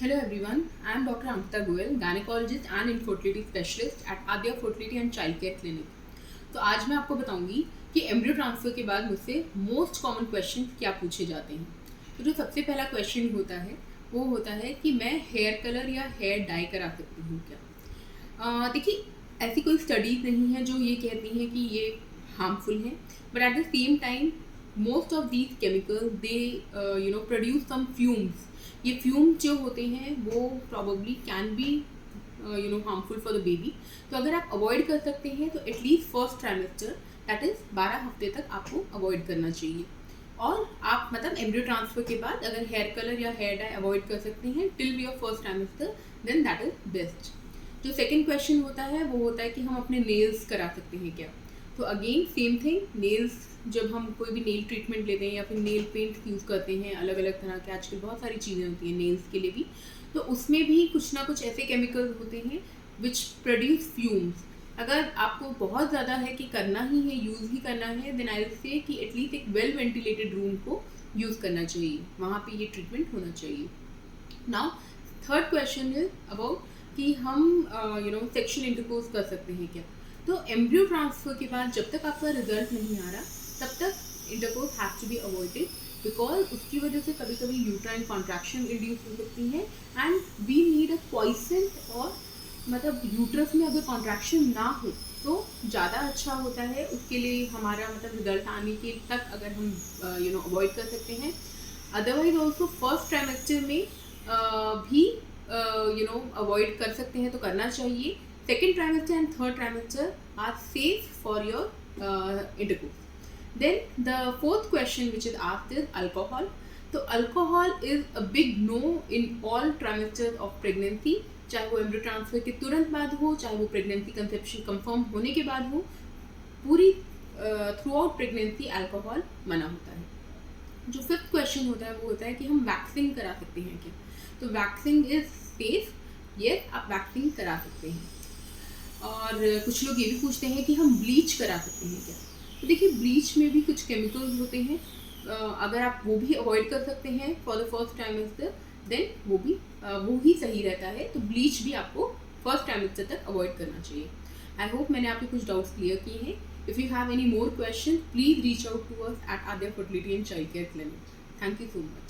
Hello everyone, I am Dr. Ankita Goel, gynecologist and infertility specialist at Adya Fertility and Childcare Clinic. तो आज मैं आपको बताऊंगी कि एम्ब्रियो ट्रांसफर के बाद मुझसे मोस्ट कॉमन क्वेश्चन क्या पूछे जाते हैं। तो जो सबसे पहला क्वेश्चन होता है वो होता है कि मैं हेयर कलर या हेयर डाई करा सकती हूँ क्या। देखिए, ऐसी कोई स्टडीज नहीं है जो ये कहती हैं कि ये हार्मफुल है, but at the same time most of these chemicals they produce some fumes. ये फ्यूम जो होते हैं वो probably can be harmful for the baby. तो अगर आप अवॉइड कर सकते हैं तो at least first trimester that is 12 हफ्ते तक आपको अवॉइड करना चाहिए। और आप मतलब एम्ब्रियो ट्रांसफर के बाद अगर हेयर कलर या हेयर डाई अवॉइड कर सकते हैं till your first trimester then that is best. जो सेकेंड क्वेश्चन होता है वो होता है कि हम अपने नेल्स करा सकते हैं क्या। तो अगेन सेम थिंग, नेल्स जब हम कोई भी नेल ट्रीटमेंट लेते हैं या फिर नेल पेंट यूज़ करते हैं, अलग अलग तरह के आजकल बहुत सारी चीज़ें होती हैं नेल्स के लिए भी, तो उसमें भी कुछ ना कुछ ऐसे केमिकल्स होते हैं विच प्रोड्यूस फ्यूम्स। अगर आपको बहुत ज़्यादा है कि करना ही है, यूज़ ही करना है, देन आई विल से कि एटलीस्ट एक वेल वेंटिलेटेड रूम को यूज़ करना चाहिए, वहाँ पे ये ट्रीटमेंट होना चाहिए। Now third question is about कि हम सेक्शुअल इंटरकोर्स कर सकते हैं क्या। तो एम्ब्रियो ट्रांसफर के बाद जब तक आपका रिजल्ट नहीं आ रहा तब तक intercourse has to be avoided, because उसकी वजह से कभी कभी यूट्राइन कॉन्ट्रैक्शन इंड्यूस हो सकती है and we need a quiescent, और मतलब यूट्रस में अगर कॉन्ट्रैक्शन ना हो तो ज़्यादा अच्छा होता है। उसके लिए हमारा मतलब रिजल्ट आने के तक अगर हम अवॉइड कर सकते हैं। अदरवाइज ऑल्सो फर्स्ट ट्राइमेस्टर में भी अवॉइड कर सकते हैं तो करना चाहिए। Second trimester and third trimester are safe for your intercourse. Then the fourth question which is asked is alcohol. तो alcohol is a big no in all trimesters of pregnancy, चाहे वो एम्ब्रियो ट्रांसफर के तुरंत बाद हो, चाहे वो pregnancy conception confirm होने के बाद हो, पूरी थ्रू आउट प्रेगनेंसी अल्कोहल मना होता है। जो फिफ्थ क्वेश्चन होता है वो होता है कि हम वैक्सिंग करा सकते हैं क्या। तो वैक्सिंग इज सेफ, यस आप वैक्सिंग करा सकते हैं। और कुछ लोग ये भी पूछते हैं कि हम ब्लीच करा सकते हैं क्या। तो देखिए, ब्लीच में भी कुछ केमिकल्स होते हैं, अगर आप वो भी अवॉइड कर सकते हैं for the first trimester then वो ही सही रहता है। तो ब्लीच भी आपको फर्स्ट ट्राइमेस्टर तक अवॉइड करना चाहिए। आई होप मैंने आपके कुछ डाउट्स क्लियर किए हैं। If you have any more question please reach out to us at Aadya fertility and child care clinic. Thank you so much.